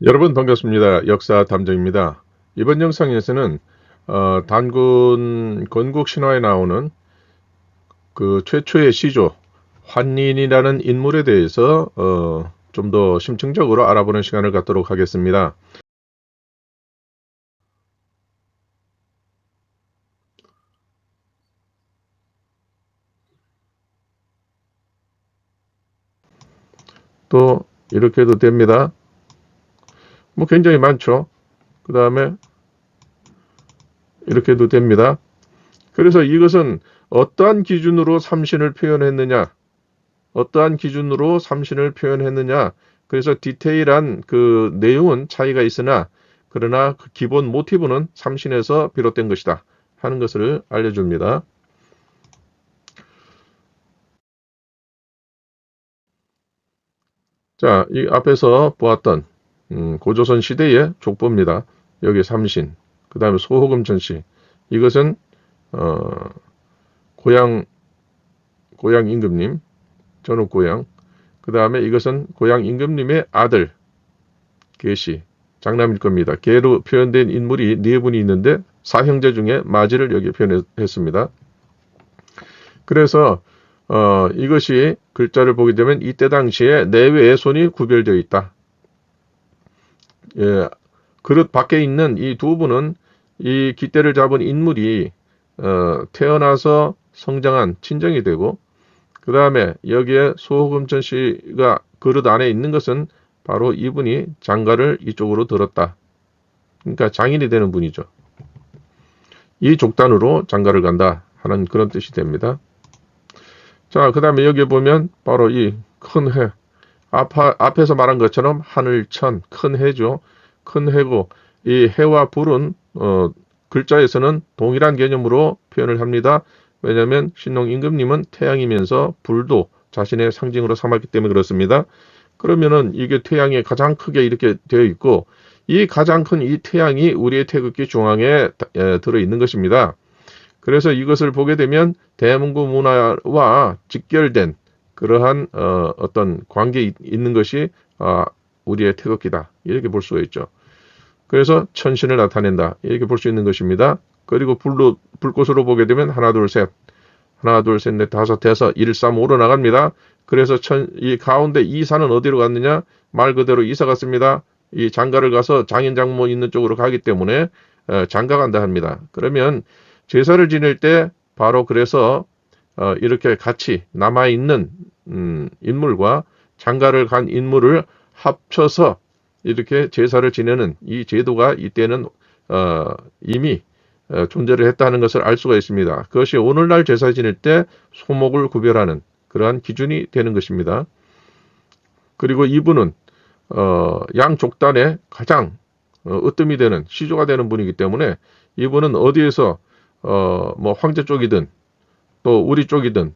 여러분 반갑습니다. 역사 탐정입니다. 이번 영상에서는 단군 건국 신화에 나오는 그 최초의 시조 환린이라는 인물에 대해서 좀 더 심층적으로 알아보는 시간을 갖도록 하겠습니다. 또 이렇게 해도 됩니다. 뭐 굉장히 많죠. 그 다음에 이렇게 해도 됩니다. 그래서 이것은 어떠한 기준으로 삼신을 표현했느냐, 어떠한 기준으로 삼신을 표현했느냐. 그래서 디테일한 그 내용은 차이가 있으나 그러나 그 기본 모티브는 삼신에서 비롯된 것이다 하는 것을 알려줍니다. 자, 이 앞에서 보았던 고조선 시대의 족보입니다. 여기 삼신, 그 다음에 소호금천씨. 이것은 고향 임금님, 전후 고향. 그 다음에 이것은 고향 임금님의 아들 계시, 장남일 겁니다. 계로 표현된 인물이 네 분이 있는데 사형제 중에 마지를 여기 표현했습니다. 그래서 이것이 글자를 보게 되면 이때 당시에 내외의 손이 구별되어 있다. 예, 그릇 밖에 있는 이 두 분은 이 깃대를 잡은 인물이 태어나서 성장한 친정이 되고, 그 다음에 여기에 소호금천 씨가 그릇 안에 있는 것은 바로 이분이 장가를 이쪽으로 들었다. 그러니까 장인이 되는 분이죠. 이 족단으로 장가를 간다 하는 그런 뜻이 됩니다. 자, 그 다음에 여기 보면 바로 이 큰 해, 앞에서 말한 것처럼 하늘천, 큰 해죠. 큰 해고, 이 해와 불은 글자에서는 동일한 개념으로 표현을 합니다. 왜냐하면 신농 임금님은 태양이면서 불도 자신의 상징으로 삼았기 때문에 그렇습니다. 그러면은 이게 태양에 가장 크게 이렇게 되어 있고, 이 가장 큰 이 태양이 우리의 태극기 중앙에 들어 있는 것입니다. 그래서 이것을 보게 되면 대문구 문화와 직결된 그러한 어떤 관계에 있는 것이 우리의 태극기다. 이렇게 볼 수가 있죠. 그래서 천신을 나타낸다. 이렇게 볼 수 있는 것입니다. 그리고 불꽃으로 보게 되면 하나, 둘, 셋, 넷, 다섯 해서 1, 3, 5로 나갑니다. 그래서 이 가운데 이사는 어디로 갔느냐? 말 그대로 이사 갔습니다. 이 장가를 가서 장인 장모 있는 쪽으로 가기 때문에 장가 간다 합니다. 그러면 제사를 지낼 때 바로 그래서 이렇게 같이 남아있는 인물과 장가를 간 인물을 합쳐서 이렇게 제사를 지내는 이 제도가 이때는 이미 존재를 했다는 것을 알 수가 있습니다. 그것이 오늘날 제사 지낼 때 소목을 구별하는 그러한 기준이 되는 것입니다. 그리고 이분은 양족단의 가장 으뜸이 되는 시조가 되는 분이기 때문에 이분은 어디에서 뭐 황제 쪽이든 또 우리 쪽이든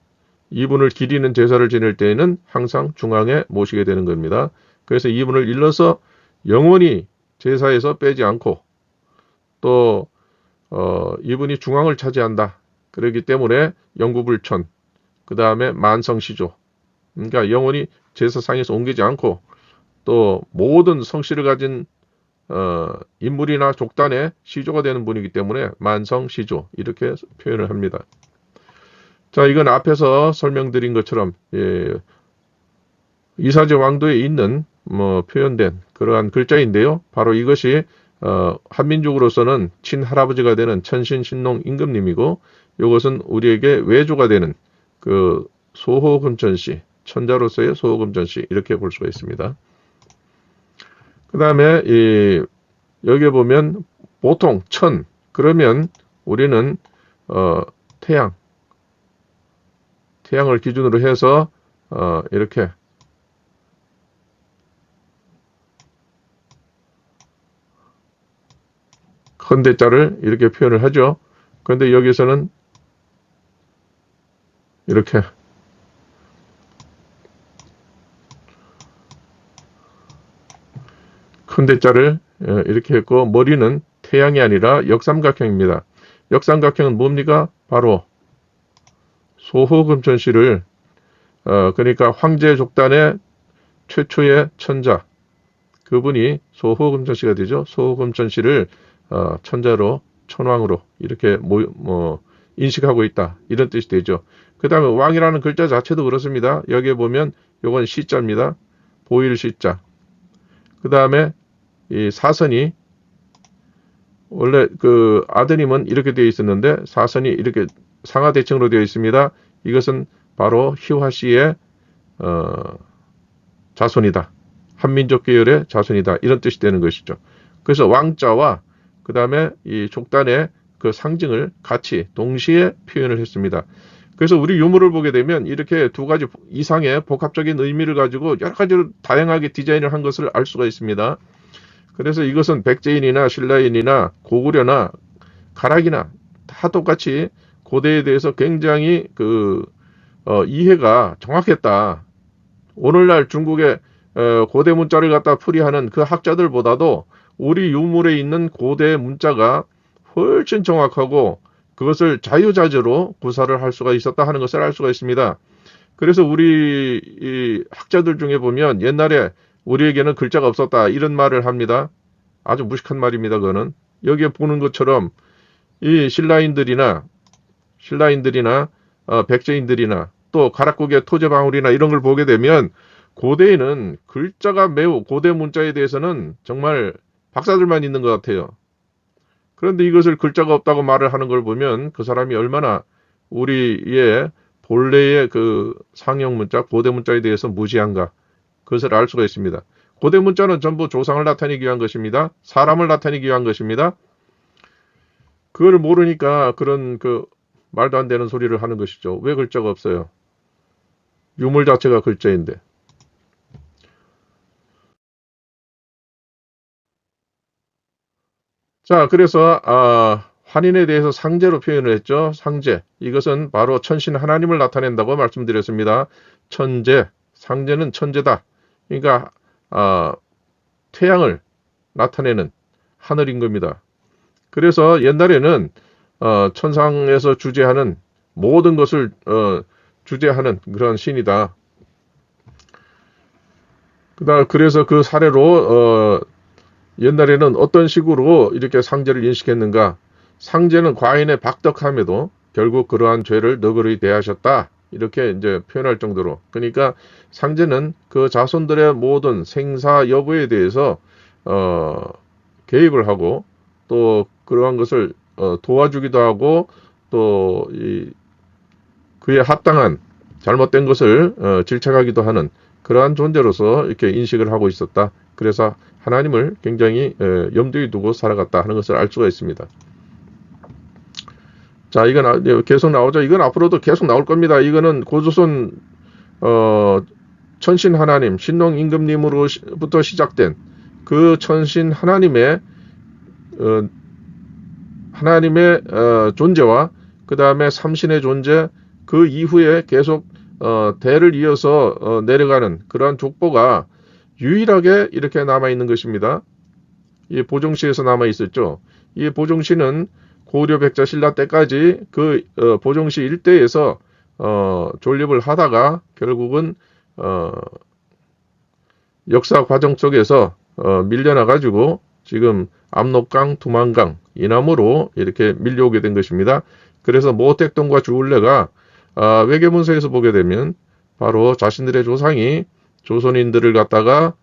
이분을 기리는 제사를 지낼 때에는 항상 중앙에 모시게 되는 겁니다. 그래서 이분을 일러서 영원히 제사에서 빼지 않고 또 이분이 중앙을 차지한다. 그렇기 때문에 영구불천, 그 다음에 만성시조, 그러니까 영원히 제사상에서 옮기지 않고 또 모든 성씨를 가진 인물이나 족단의 시조가 되는 분이기 때문에 만성시조 이렇게 표현을 합니다. 자, 이건 앞에서 설명드린 것처럼 이사제 왕도에 있는 표현된 그러한 글자인데요. 바로 이것이 한민족으로서는 친할아버지가 되는 천신 신농 임금님이고, 이것은 우리에게 외조가 되는 그 소호금천씨, 천자로서의 소호금천씨 이렇게 볼 수가 있습니다. 그 다음에 여기에 보면 보통 천 그러면 우리는 태양을 기준으로 해서 이렇게 큰 대자를 이렇게 표현을 하죠. 그런데 여기서는 이렇게 큰 대자를 이렇게 했고, 머리는 태양이 아니라 역삼각형입니다. 역삼각형은 뭡니까? 바로 소호금천씨를 그러니까 황제 족단의 최초의 천자, 그분이 소호금천씨가 되죠. 소호금천씨를 천자로 천왕으로 이렇게 인식하고 있다. 이런 뜻이 되죠. 그 다음에 왕이라는 글자 자체도 그렇습니다. 여기에 보면 요건 시자입니다. 보일 시자. 그 다음에 이 사선이 원래 그 아드님은 이렇게 되어 있었는데 사선이 이렇게 상하대칭으로 되어 있습니다. 이것은 바로 희화씨의 자손이다. 한민족 계열의 자손이다. 이런 뜻이 되는 것이죠. 그래서 왕자와 그 다음에 이 족단의 그 상징을 같이 동시에 표현을 했습니다. 그래서 우리 유물을 보게 되면 이렇게 두 가지 이상의 복합적인 의미를 가지고 여러 가지로 다양하게 디자인을 한 것을 알 수가 있습니다. 그래서 이것은 백제인이나 신라인이나 고구려나 가락이나 다 똑같이 고대에 대해서 굉장히 이해가 정확했다. 오늘날 중국의 고대 문자를 갖다 풀이하는 그 학자들보다도 우리 유물에 있는 고대 문자가 훨씬 정확하고 그것을 자유자재로 구사를 할 수가 있었다 하는 것을 알 수가 있습니다. 그래서 우리 이 학자들 중에 보면 옛날에 우리에게는 글자가 없었다 이런 말을 합니다. 아주 무식한 말입니다. 그거는 여기에 보는 것처럼 이 신라인들이나 백제인들이나 또 가락국의 토제방울이나 이런 걸 보게 되면 고대에는 글자가 매우 고대 문자에 대해서는 정말 박사들만 있는 것 같아요. 그런데 이것을 글자가 없다고 말을 하는 걸 보면 그 사람이 얼마나 우리의 본래의 그 상형 문자, 고대 문자에 대해서 무지한가 그것을 알 수가 있습니다. 고대 문자는 전부 조상을 나타내기 위한 것입니다. 사람을 나타내기 위한 것입니다. 그걸 모르니까 그런 말도 안 되는 소리를 하는 것이죠. 왜 글자가 없어요? 유물 자체가 글자인데. 자, 그래서 환인에 대해서 상제로 표현을 했죠. 상제. 이것은 바로 천신 하나님을 나타낸다고 말씀드렸습니다. 천제, 상제는 천제다. 그러니까 태양을 나타내는 하늘인 겁니다. 그래서 옛날에는 천상에서 주재하는 모든 것을 주재하는 그런 신이다. 그래서 그 사례로 옛날에는 어떤 식으로 이렇게 상제를 인식했는가? 상제는 과인의 박덕함에도 결국 그러한 죄를 너그러이 대하셨다. 이렇게 이제 표현할 정도로. 그러니까 상제는 그 자손들의 모든 생사 여부에 대해서 개입을 하고 또 그러한 것을 도와주기도 하고 또 그에 합당한 잘못된 것을 질책하기도 하는 그러한 존재로서 이렇게 인식을 하고 있었다. 그래서 하나님을 굉장히 염두에 두고 살아갔다 하는 것을 알 수가 있습니다. 자, 이건 계속 나오죠. 이건 앞으로도 계속 나올 겁니다. 이거는 고조선 천신 하나님, 신농 임금님으로부터 시작된 그 천신 하나님의 존재와 그 다음에 삼신의 존재, 그 이후에 계속 대를 이어서 내려가는 그러한 족보가 유일하게 이렇게 남아있는 것입니다. 이 보종시에서 남아있었죠. 이 보종시는 고려 백자 신라 때까지 그 보종시 일대에서 존립을 하다가 결국은 역사 과정 속에서 밀려나가지고 지금 압록강, 두만강, 이남으로 이렇게 밀려오게 된 것입니다. 그래서 모택동과 주울레가 외계문서에서 보게 되면 바로 자신들의 조상이 조선인들을 갖다가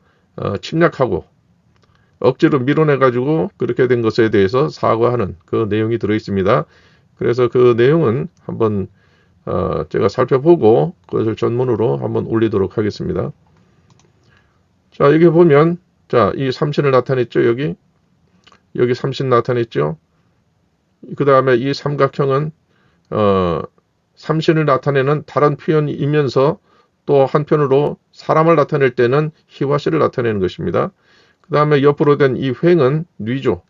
침략하고 억지로 밀어내가지고 그렇게 된 것에 대해서 사과하는 그 내용이 들어있습니다. 그래서 그 내용은 한번 제가 살펴보고 그것을 전문으로 한번 올리도록 하겠습니다. 자, 여기 보면 자, 이 삼신을 나타냈죠. 여기 삼신 나타냈죠. 그 다음에 이 삼각형은 삼신을 나타내는 다른 표현이면서 또 한편으로 사람을 나타낼 때는 희화씨를 나타내는 것입니다. 그 다음에 옆으로 된 이 횡은 뉘조,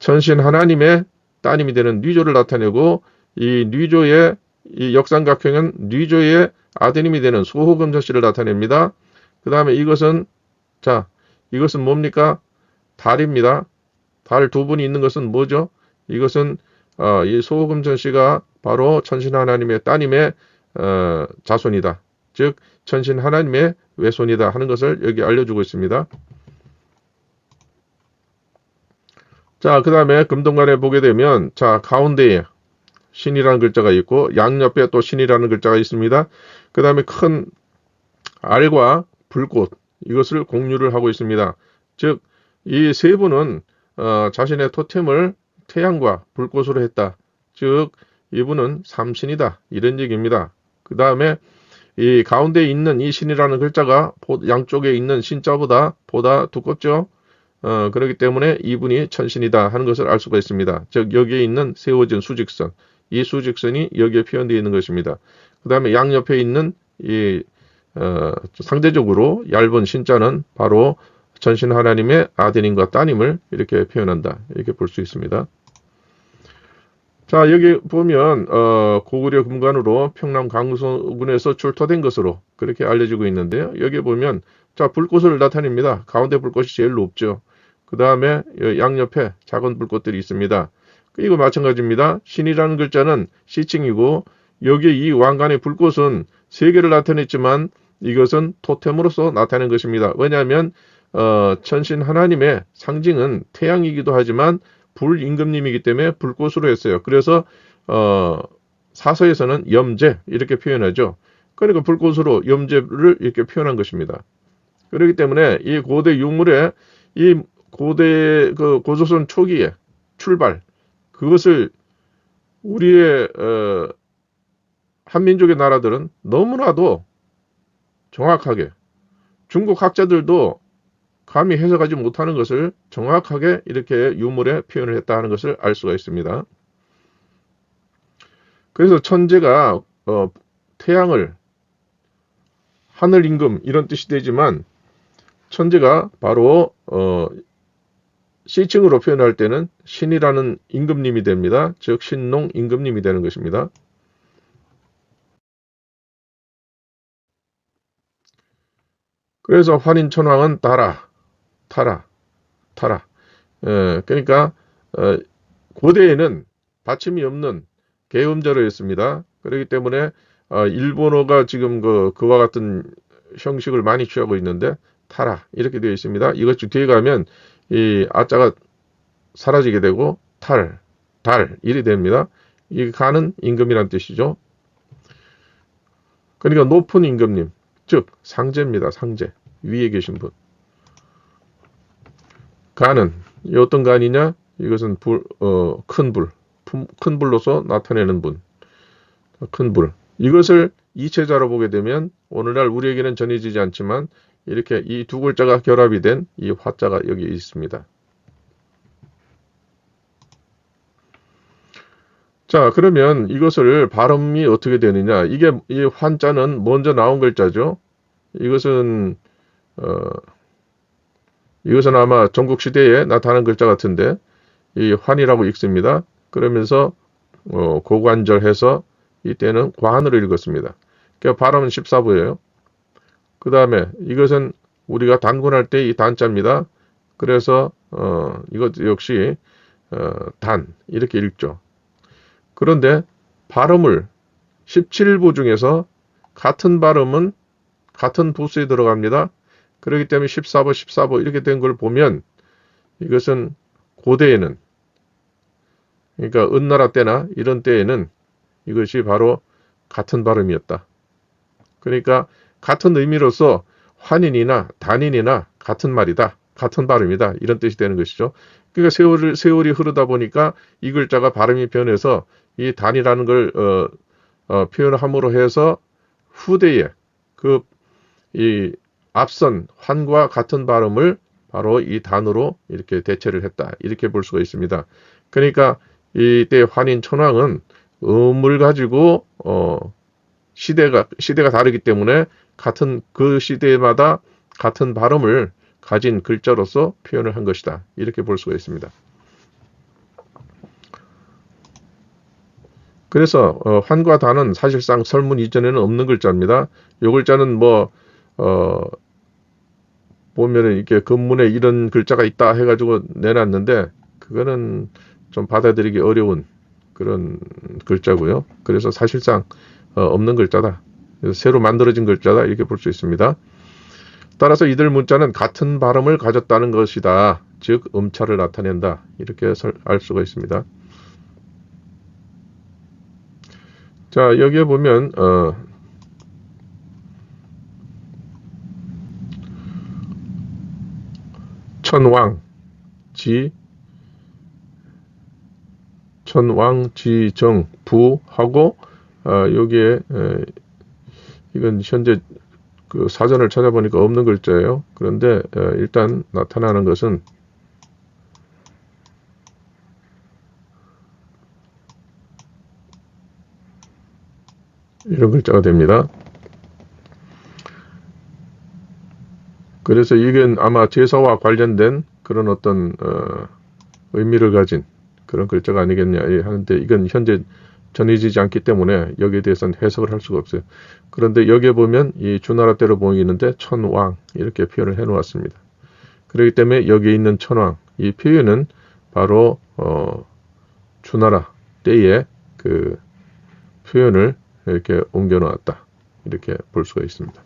천신 하나님의 따님이 되는 뉘조를 나타내고 이 뉘조의 이 역삼각형은 뉘조의 아드님이 되는 소호금전씨를 나타냅니다. 그 다음에 이것은 뭡니까? 달입니다. 달 두 분이 있는 것은 뭐죠? 이것은 이 소호금전씨가 바로 천신 하나님의 따님의 자손이다. 즉 천신 하나님의 외손이다 하는 것을 여기 알려주고 있습니다. 자, 그 다음에 금동관에 보게 되면 자, 가운데에 신이라는 글자가 있고 양옆에 또 신이라는 글자가 있습니다. 그 다음에 큰 알과 불꽃 이것을 공유를 하고 있습니다. 즉 이 세 분은 자신의 토템을 태양과 불꽃으로 했다. 즉 이분은 삼신이다. 이런 얘기입니다. 그 다음에 이 가운데 있는 이 신이라는 글자가 양쪽에 있는 신자보다 보다 두껍죠. 그렇기 때문에 이분이 천신이다 하는 것을 알 수가 있습니다. 즉 여기에 있는 세워진 수직선, 이 수직선이 여기에 표현되어 있는 것입니다. 그 다음에 양옆에 있는 이 상대적으로 얇은 신자는 바로 전신 하나님의 아드님과 따님을 이렇게 표현한다. 이렇게 볼 수 있습니다. 자, 여기 보면 고구려 금관으로 평남 강서군에서 출토된 것으로 그렇게 알려지고 있는데요. 여기 보면 자, 불꽃을 나타냅니다. 가운데 불꽃이 제일 높죠. 그 다음에 양옆에 작은 불꽃들이 있습니다. 이거 마찬가지입니다. 신이라는 글자는 시칭이고 여기에 이 왕관의 불꽃은 세 개를 나타냈지만 이것은 토템으로서 나타낸 것입니다. 왜냐하면 천신 하나님의 상징은 태양이기도 하지만 불임금님이기 때문에 불꽃으로 했어요. 그래서 사서에서는 염제 이렇게 표현하죠. 그러니까 불꽃으로 염제를 이렇게 표현한 것입니다. 그렇기 때문에 이 고대 유물의 이 고대 그 고조선 초기의 출발 그것을 우리의 한민족의 나라들은 너무나도 정확하게 중국 학자들도 감히 해석하지 못하는 것을 정확하게 이렇게 유물에 표현을 했다 하는 것을 알 수가 있습니다. 그래서 천재가 태양을 하늘 임금 이런 뜻이 되지만 천재가 바로 시칭으로 표현할 때는 신이라는 임금님이 됩니다. 즉 신농 임금님이 되는 것입니다. 그래서 환인천왕은 타라. 그러니까 고대에는 받침이 없는 계음자로였습니다. 그렇기 때문에 일본어가 지금 그와 같은 형식을 많이 취하고 있는데 타라 이렇게 되어 있습니다. 이것 뒤에 가면 이 아자가 사라지게 되고 달 일이 됩니다. 이 가는 임금이란 뜻이죠. 그러니까 높은 임금님, 즉 상제입니다. 상제 위에 계신 분. 간은 어떤 간이냐? 이것은 큰 불로서 나타내는 분. 큰 불. 이것을 이체자로 보게 되면 오늘날 우리에게는 전해지지 않지만 이렇게 이 두 글자가 결합이 된 이 화자가 여기 있습니다. 자, 그러면 이것을 발음이 어떻게 되느냐? 이게 이 환자는 먼저 나온 글자죠. 이것은 아마 전국시대에 나타난 글자 같은데 이 환이라고 읽습니다. 그러면서 고관절해서 이때는 관으로 읽었습니다. 그러니까 발음은 14부예요. 그 다음에 이것은 우리가 단군할 때 이 단자입니다. 그래서 이것 역시 단 이렇게 읽죠. 그런데 발음을 17부 중에서 같은 발음은 같은 부수에 들어갑니다. 그렇기 때문에 14부 이렇게 된 걸 보면 이것은 고대에는 그러니까 은나라 때나 이런 때에는 이것이 바로 같은 발음이었다. 그러니까 같은 의미로서 환인이나 단인이나 같은 말이다. 같은 발음이다. 이런 뜻이 되는 것이죠. 그러니까 세월이 흐르다 보니까 이 글자가 발음이 변해서 이 단이라는 걸 표현함으로 해서 후대에 이 앞선 환과 같은 발음을 바로 이 단으로 이렇게 대체를 했다. 이렇게 볼 수가 있습니다. 그러니까 이때 환인 천왕은 음을 가지고 시대가 다르기 때문에 같은 그 시대마다 같은 발음을 가진 글자로서 표현을 한 것이다. 이렇게 볼 수가 있습니다. 그래서 환과 단은 사실상 설문 이전에는 없는 글자입니다. 이 글자는 보면은 이렇게 금문에 이런 글자가 있다 해가지고 내놨는데 그거는 좀 받아들이기 어려운 그런 글자고요. 그래서 사실상 없는 글자다. 새로 만들어진 글자다 이렇게 볼 수 있습니다. 따라서 이들 문자는 같은 발음을 가졌다는 것이다. 즉 음차를 나타낸다. 이렇게 알 수가 있습니다. 자, 여기에 보면 천왕지정 부하고 여기에 이건 현재 그 사전을 찾아보니까 없는 글자예요. 그런데 일단 나타나는 것은 이런 글자가 됩니다. 그래서 이건 아마 제사와 관련된 그런 어떤 의미를 가진 그런 글자가 아니겠냐 하는데 이건 현재 전해지지 않기 때문에 여기에 대해서는 해석을 할 수가 없어요. 그런데 여기에 보면 이 주나라 때로 보이는데 천왕 이렇게 표현을 해 놓았습니다. 그렇기 때문에 여기에 있는 천왕 이 표현은 바로 주나라 때의 그 표현을 이렇게 옮겨 놓았다 이렇게 볼 수가 있습니다.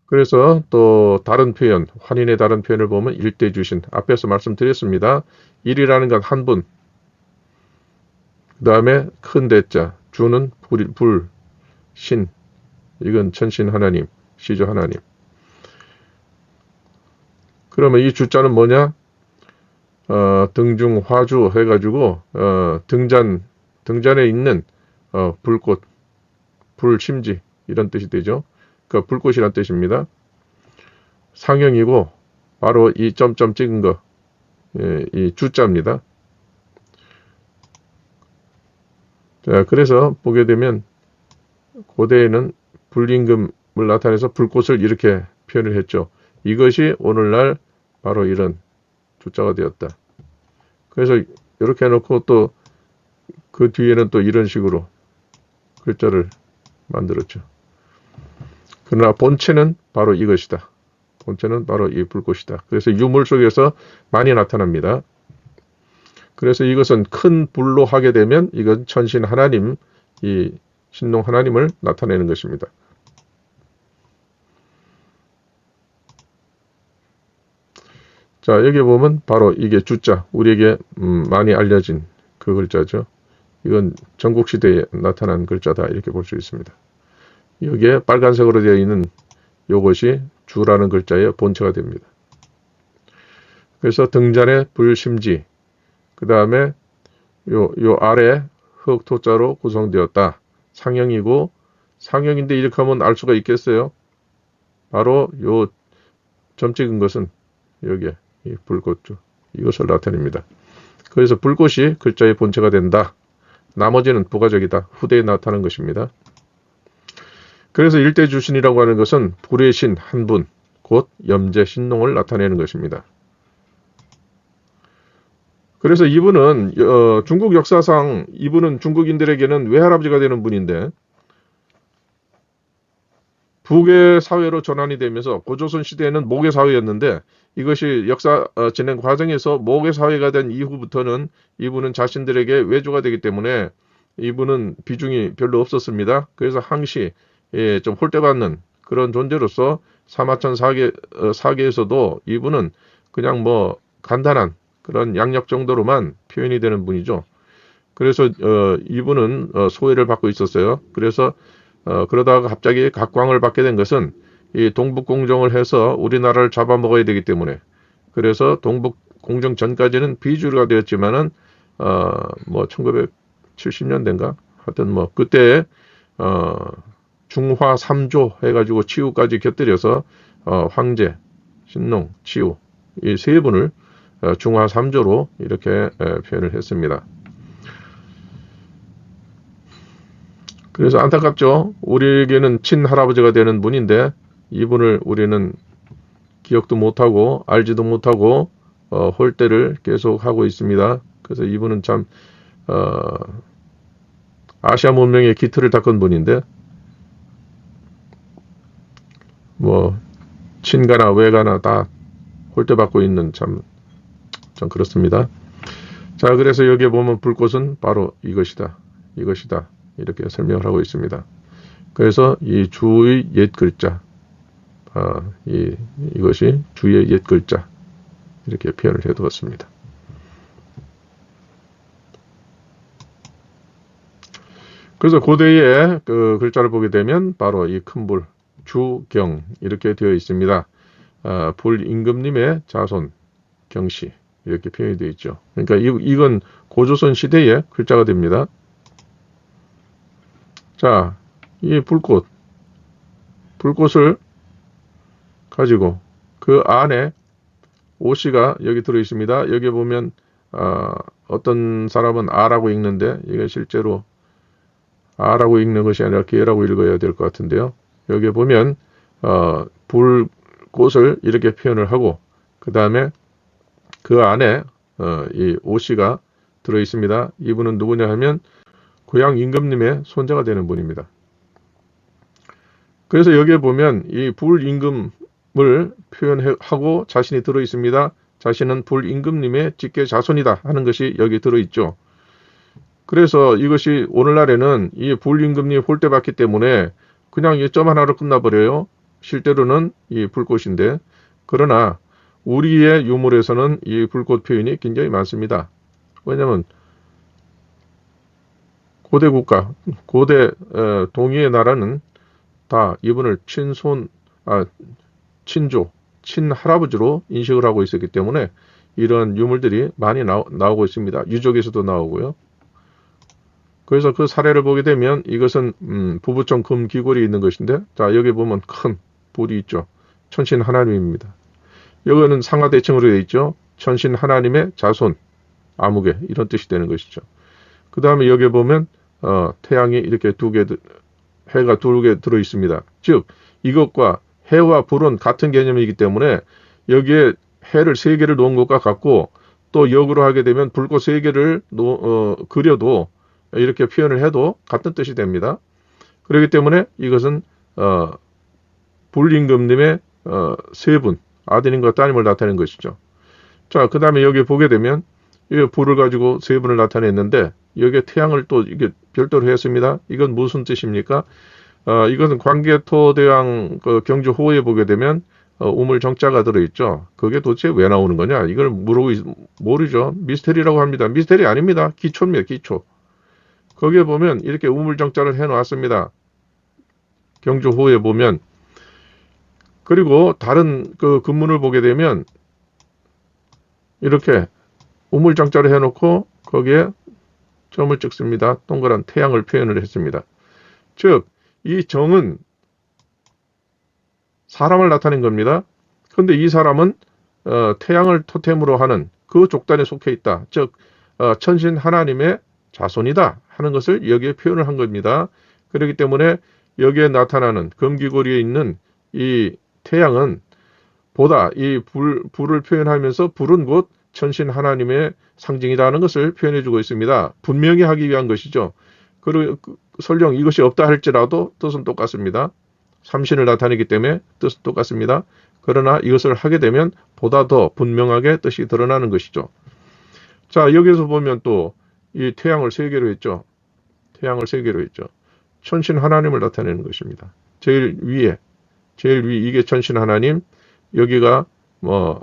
그래서 또 다른 표현, 환인의 다른 표현을 보면 일대주신, 앞에서 말씀드렸습니다. 일이라는 건 한 분, 그 다음에 큰 대자, 주는 불, 신, 이건 천신 하나님, 시조 하나님. 그러면 이 주자는 뭐냐? 등중 화주 해가지고 등잔에 있는 불꽃, 불심지 이런 뜻이 되죠. 그 불꽃이란 뜻입니다. 상형이고 바로 이 점점 찍은 거, 이 주자입니다. 자, 그래서 보게 되면 고대에는 불임금을 나타내서 불꽃을 이렇게 표현을 했죠. 이것이 오늘날 바로 이런 주자가 되었다. 그래서 이렇게 해놓고 또 그 뒤에는 또 이런 식으로 글자를 만들었죠. 그러나 본체는 바로 이것이다. 본체는 바로 이 불꽃이다. 그래서 유물 속에서 많이 나타납니다. 그래서 이것은 큰 불로 하게 되면 이건 천신 하나님, 이 신농 하나님을 나타내는 것입니다. 자, 여기 보면 바로 이게 주자, 우리에게 많이 알려진 그 글자죠. 이건 전국시대에 나타난 글자다 이렇게 볼 수 있습니다. 여기에 빨간색으로 되어 있는 이것이 주라는 글자의 본체가 됩니다. 그래서 등잔에 불심지, 그 다음에 요 아래 흑토자로 구성되었다. 상형이고, 상형인데 이렇게 하면 알 수가 있겠어요? 바로 요 점 찍은 것은 여기에 이 불꽃주, 이것을 나타냅니다. 그래서 불꽃이 글자의 본체가 된다. 나머지는 부가적이다. 후대에 나타난 것입니다. 그래서 일대주신이라고 하는 것은 불의 신 한 분, 곧 염제 신농을 나타내는 것입니다. 그래서 이분은 중국 역사상 이분은 중국인들에게는 외할아버지가 되는 분인데 북의 사회로 전환이 되면서 고조선 시대에는 목의 사회였는데 이것이 역사 진행 과정에서 목의 사회가 된 이후부터는 이분은 자신들에게 외조가 되기 때문에 이분은 비중이 별로 없었습니다. 그래서 항시 좀 홀대받는 그런 존재로서 사마천 사계에서도 이분은 그냥 뭐 간단한 그런 양력 정도로만 표현이 되는 분이죠. 그래서 이분은 소외를 받고 있었어요. 그래서 그러다가 갑자기 각광을 받게 된 것은 이 동북공정을 해서 우리나라를 잡아먹어야 되기 때문에 그래서 동북공정 전까지는 비주류가 되었지만은 뭐 1970년대인가 하여튼 뭐 그때 중화 3조 해가지고 치우까지 곁들여서 황제, 신농, 치우 이 세 분을 중화 3조로 이렇게 표현을 했습니다. 그래서 안타깝죠. 우리에게는 친할아버지가 되는 분인데 이분을 우리는 기억도 못하고 알지도 못하고 홀대를 계속 하고 있습니다. 그래서 이분은 참 아시아 문명의 기틀을 닦은 분인데 뭐 친가나 외가나 다 홀대받고 있는 참 그렇습니다. 자, 그래서 여기에 보면 불꽃은 바로 이것이다. 이것이다. 이렇게 설명을 하고 있습니다. 그래서 이 주의 옛 글자, 이것이 주의 옛 글자, 이렇게 표현을 해 두었습니다. 그래서 고대의 그 글자를 보게 되면 바로 이 큰 불, 주경, 이렇게 되어 있습니다. 불임금님의 자손, 경씨, 이렇게 표현이 되어 있죠. 그러니까 이건 고조선 시대의 글자가 됩니다. 자, 이 불꽃을 가지고 그 안에 오씨가 여기 들어 있습니다. 여기 보면 어떤 사람은 아라고 읽는데 이게 실제로 아라고 읽는 것이 아니라 개라고 읽어야 될 것 같은데요. 여기 보면 불꽃을 이렇게 표현을 하고 그 다음에 그 안에 이 오씨가 들어 있습니다. 이분은 누구냐 하면 고향 임금님의 손자가 되는 분입니다. 그래서 여기에 보면 이 불임금을 표현하고 자신이 들어 있습니다. 자신은 불임금님의 직계 자손이다 하는 것이 여기 들어 있죠. 그래서 이것이 오늘날에는 이 불임금님 홀대받기 때문에 그냥 이 점 하나로 끝나버려요. 실제로는 이 불꽃인데, 그러나 우리의 유물에서는 이 불꽃 표현이 굉장히 많습니다. 왜냐하면 고대 국가, 고대 동의의 나라는 다 이분을 친조, 친할아버지로 인식을 하고 있었기 때문에 이런 유물들이 많이 나오고 있습니다. 유적에서도 나오고요. 그래서 그 사례를 보게 되면 이것은 부부청 금 귀걸이 있는 것인데, 자, 여기 보면 큰 불이 있죠. 천신 하나님입니다. 여기는 상하대칭으로 되어 있죠. 천신 하나님의 자손, 아무개, 이런 뜻이 되는 것이죠. 그 다음에 여기 보면 태양이 이렇게 해가 두 개 들어 있습니다. 즉 이것과 해와 불은 같은 개념이기 때문에 여기에 해를 3개를 놓은 것과 같고, 또 역으로 하게 되면 불꽃 3개를 그려도 이렇게 표현을 해도 같은 뜻이 됩니다. 그렇기 때문에 이것은 불임금님의 3분, 아드님과 따님을 나타낸 것이죠. 자, 그 다음에 여기 보게 되면 이 불을 가지고 3분을 나타냈는데 여기에 태양을 또 이게 별도로 했습니다. 이건 무슨 뜻입니까? 이것은 광개토대왕 그 경주 호에 보게 되면 우물 정자가 들어있죠. 그게 도대체 왜 나오는 거냐? 이걸 모르죠. 미스테리라고 합니다. 미스테리 아닙니다. 기초입니다. 기초. 거기에 보면 이렇게 우물 정자를 해놓았습니다. 경주 호에 보면. 그리고 다른 그 근문을 보게 되면 이렇게 우물 정자를 해놓고 거기에 점을 찍습니다. 동그란 태양을 표현을 했습니다. 즉, 이 정은 사람을 나타낸 겁니다. 그런데 이 사람은 태양을 토템으로 하는 그 족단에 속해 있다. 즉, 천신 하나님의 자손이다 하는 것을 여기에 표현을 한 겁니다. 그렇기 때문에 여기에 나타나는 금귀고리에 있는 이 태양은 보다 이 불을 표현하면서 불은 곧 천신 하나님의 상징이라는 것을 표현해주고 있습니다. 분명히 하기 위한 것이죠. 그리고 설령 이것이 없다 할지라도 뜻은 똑같습니다. 삼신을 나타내기 때문에 뜻은 똑같습니다. 그러나 이것을 하게 되면 보다 더 분명하게 뜻이 드러나는 것이죠. 자, 여기서 보면 또 이 태양을 3개로 했죠. 태양을 3개로 했죠. 천신 하나님을 나타내는 것입니다. 제일 위 이게 천신 하나님, 여기가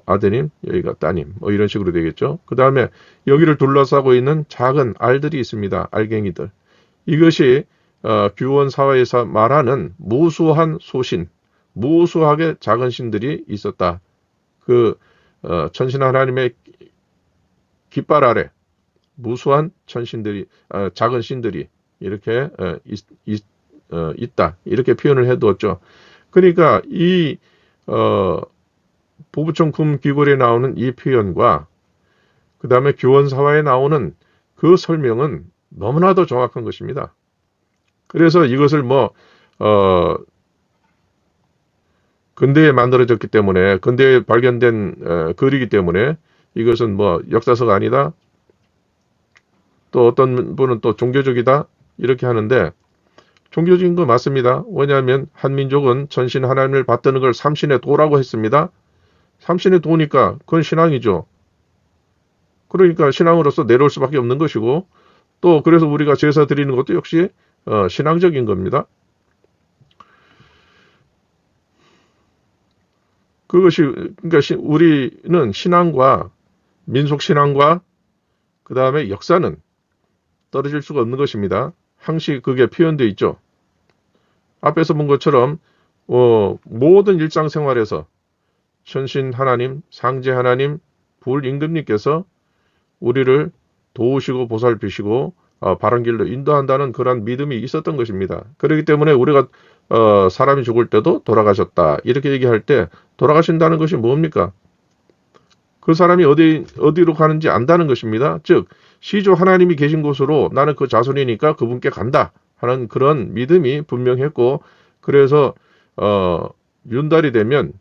아드님, 여기가 따님, 이런 식으로 되겠죠. 그 다음에 여기를 둘러싸고 있는 작은 알들이 있습니다. 알갱이들. 이것이 규원사화에서 말하는 무수한 소신, 무수하게 작은 신들이 있었다. 그 천신 하나님의 깃발 아래 무수한 천신들이, 작은 신들이 이렇게 있다. 이렇게 표현을 해두었죠. 그러니까 이 부부청 금 귀걸이에 나오는 이 표현과 그 다음에 규원사화에 나오는 그 설명은 너무나도 정확한 것입니다. 그래서 이것을 근대에 만들어졌기 때문에, 근대에 발견된 글이기 때문에 이것은 역사서가 아니다. 또 어떤 분은 또 종교적이다. 이렇게 하는데 종교적인 거 맞습니다. 왜냐하면 한민족은 전신 하나님을 받드는 걸 삼신의 도라고 했습니다. 삼신의 도니까 그건 신앙이죠. 그러니까 신앙으로서 내려올 수밖에 없는 것이고, 또 그래서 우리가 제사 드리는 것도 역시 신앙적인 겁니다. 그것이 그러니까 우리는 신앙과 민속 신앙과 그 다음에 역사는 떨어질 수가 없는 것입니다. 항시 그게 표현되어 있죠. 앞에서 본 것처럼 모든 일상생활에서 천신 하나님, 상제 하나님, 불임금님께서 우리를 도우시고 보살피시고 바른 길로 인도한다는 그런 믿음이 있었던 것입니다. 그렇기 때문에 우리가 사람이 죽을 때도 돌아가셨다 이렇게 얘기할 때 돌아가신다는 것이 뭡니까? 그 사람이 어디로 가는지 안다는 것입니다. 즉 시조 하나님이 계신 곳으로 나는 그 자손이니까 그분께 간다 하는 그런 믿음이 분명했고, 그래서 윤달이 되면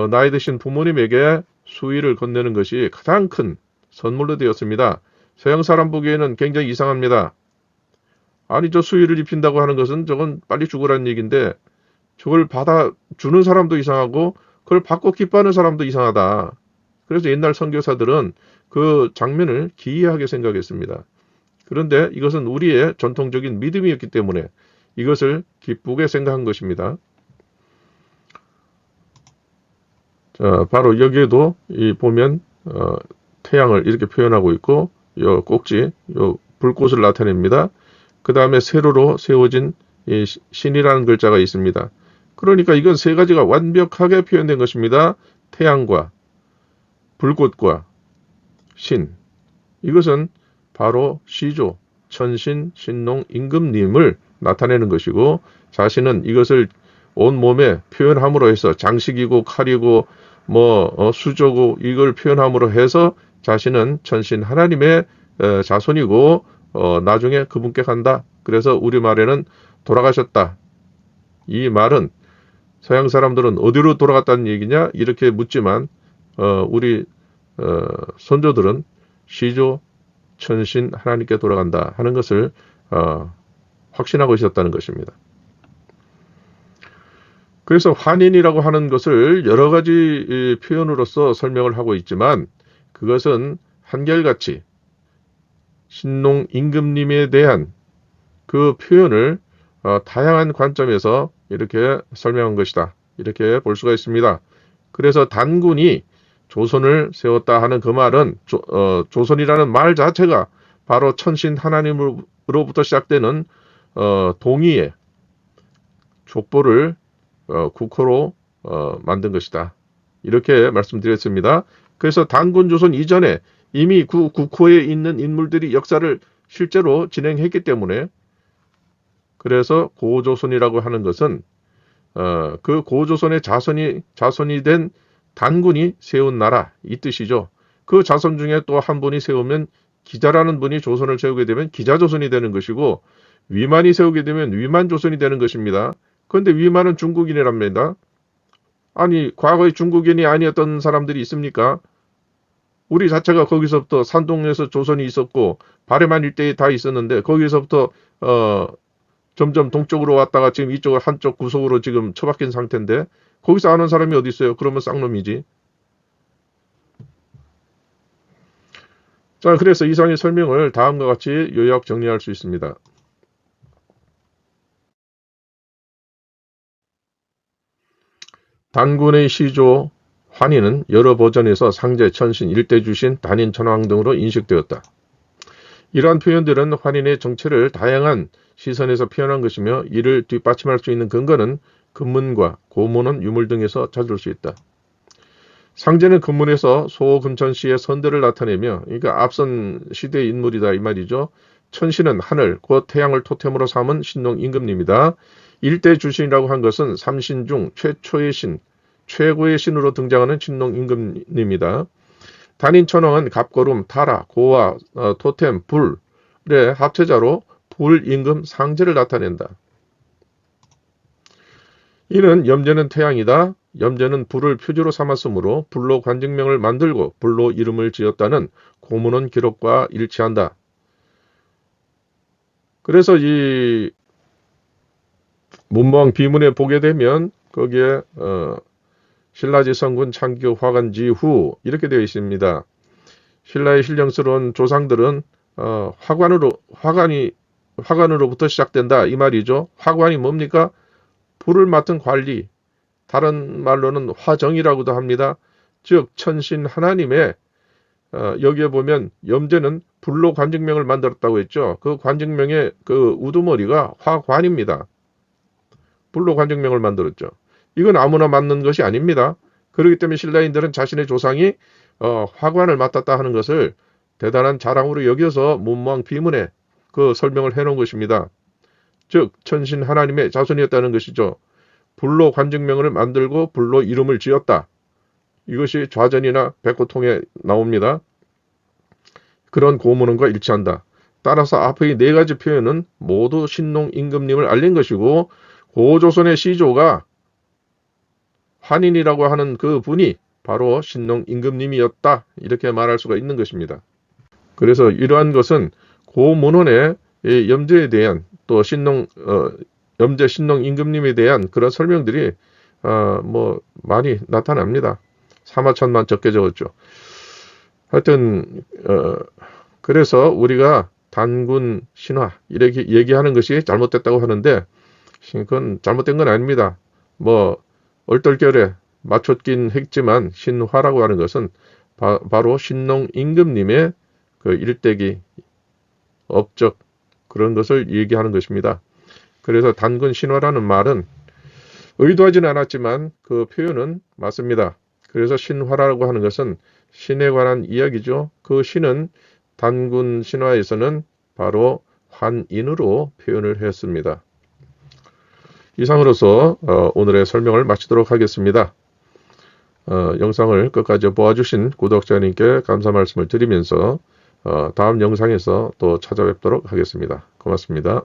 나이 드신 부모님에게 수의를 건네는 것이 가장 큰 선물로 되었습니다. 서양 사람 보기에는 굉장히 이상합니다. 아니 저 수의를 입힌다고 하는 것은 저건 빨리 죽으라는 얘기인데 저걸 받아 주는 사람도 이상하고 그걸 받고 기뻐하는 사람도 이상하다. 그래서 옛날 선교사들은 그 장면을 기이하게 생각했습니다. 그런데 이것은 우리의 전통적인 믿음이었기 때문에 이것을 기쁘게 생각한 것입니다. 자, 바로 여기에도 보면 태양을 이렇게 표현하고 있고 요 꼭지 요 불꽃을 나타냅니다. 그 다음에 세로로 세워진 이 신이라는 글자가 있습니다. 그러니까 이건 세 가지가 완벽하게 표현된 것입니다. 태양과 불꽃과 신. 이것은 바로 시조, 천신, 신농, 임금님을 나타내는 것이고, 자신은 이것을 온 몸에 표현함으로 해서 장식이고 칼이고 수조고 이걸 표현함으로 해서 자신은 천신 하나님의 자손이고 나중에 그분께 간다. 그래서 우리말에는 돌아가셨다. 이 말은 서양 사람들은 어디로 돌아갔다는 얘기냐 이렇게 묻지만 우리 선조들은 시조 천신 하나님께 돌아간다 하는 것을 확신하고 있었다는 것입니다. 그래서 환인이라고 하는 것을 여러 가지 표현으로서 설명을 하고 있지만 그것은 한결같이 신농 임금님에 대한 그 표현을 다양한 관점에서 이렇게 설명한 것이다. 이렇게 볼 수가 있습니다. 그래서 단군이 조선을 세웠다 하는 그 말은 조선이라는 말 자체가 바로 천신 하나님으로부터 시작되는 동의의 족보를 국호로 만든 것이다. 이렇게 말씀드렸습니다. 그래서 단군 조선 이전에 이미 그 국호에 있는 인물들이 역사를 실제로 진행했기 때문에 그래서 고조선이라고 하는 것은 그 고조선의 자손이 된 단군이 세운 나라 이 뜻이죠. 그 자손 중에 또 한 분이 세우면 기자라는 분이 조선을 세우게 되면 기자조선이 되는 것이고 위만이 세우게 되면 위만조선이 되는 것입니다. 그런데 위만은 중국인이랍니다. 아니 과거에 중국인이 아니었던 사람들이 있습니까? 우리 자체가 거기서부터 산동에서 조선이 있었고 바레만 일대에 다 있었는데 거기서부터 점점 동쪽으로 왔다가 지금 이쪽을 한쪽 구석으로 지금 처박힌 상태인데 거기서 아는 사람이 어디 있어요? 그러면 쌍놈이지. 자, 그래서 이상의 설명을 다음과 같이 요약 정리할 수 있습니다. 단군의 시조 환희는 여러 버전에서 상제, 천신, 일대주신, 단인, 천왕 등으로 인식되었다. 이러한 표현들은 환인의 정체를 다양한 시선에서 표현한 것이며 이를 뒷받침할 수 있는 근거는 금문과 고문원, 유물 등에서 찾을 수 있다. 상제는 금문에서 소금천씨의 선대를 나타내며 그러니까 앞선 시대의 인물이다 이 말이죠. 천신은 하늘, 곧 태양을 토템으로 삼은 신농 임금님이다. 일대주신이라고 한 것은 삼신 중 최초의 신, 최고의 신으로 등장하는 신농 임금님이다. 단인 천왕은 갑거름, 타라, 고와, 토템, 불의 합체자로 불임금 상제를 나타낸다. 이는 염제는 태양이다. 염제는 불을 표지로 삼았으므로 불로 관직명을 만들고 불로 이름을 지었다는 고문원 기록과 일치한다. 그래서 이 문무왕 비문에 보게 되면 거기에 신라지 성군 창교 화관지 후 이렇게 되어 있습니다. 신라의 신령스러운 조상들은 화관으로부터 시작된다 이 말이죠. 화관이 뭡니까? 불을 맡은 관리, 다른 말로는 화정이라고도 합니다. 즉 천신 하나님의 여기에 보면 염제는 불로 관직명을 만들었다고 했죠. 그 관직명의 그 우두머리가 화관입니다. 불로 관직명을 만들었죠. 이건 아무나 맡는 것이 아닙니다. 그렇기 때문에 신라인들은 자신의 조상이 화관을 맡았다 하는 것을 대단한 자랑으로 여겨서 문무왕 비문에 그 설명을 해놓은 것입니다. 즉 천신 하나님의 자손이었다는 것이죠. 불로 관직명을 만들고 불로 이름을 지었다. 이것이 좌전이나 백호통에 나옵니다. 그런 고문원과 일치한다. 따라서 앞의 네 가지 표현은 모두 신농 임금님을 알린 것이고 고조선의 시조가 환인이라고 하는 그 분이 바로 신농 임금님이었다. 이렇게 말할 수가 있는 것입니다. 그래서 이러한 것은 고문원의 염제에 대한 또 염제 신농 임금님에 대한 그런 설명들이 많이 나타납니다. 사마천만 적게 적었죠. 하여튼 그래서 우리가 단군 신화 이렇게 얘기하는 것이 잘못됐다고 하는데 그건 잘못된 건 아닙니다. 얼떨결에 맞췄긴 했지만 신화라고 하는 것은 바로 신농 임금님의 그 일대기 업적 그런 것을 얘기하는 것입니다. 그래서 단군 신화라는 말은 의도하지는 않았지만 그 표현은 맞습니다. 그래서 신화라고 하는 것은 신에 관한 이야기죠. 그 신은 단군 신화에서는 바로 환인으로 표현을 했습니다. 이상으로서 오늘의 설명을 마치도록 하겠습니다. 영상을 끝까지 보아주신 구독자님께 감사 말씀을 드리면서 다음 영상에서 또 찾아뵙도록 하겠습니다. 고맙습니다.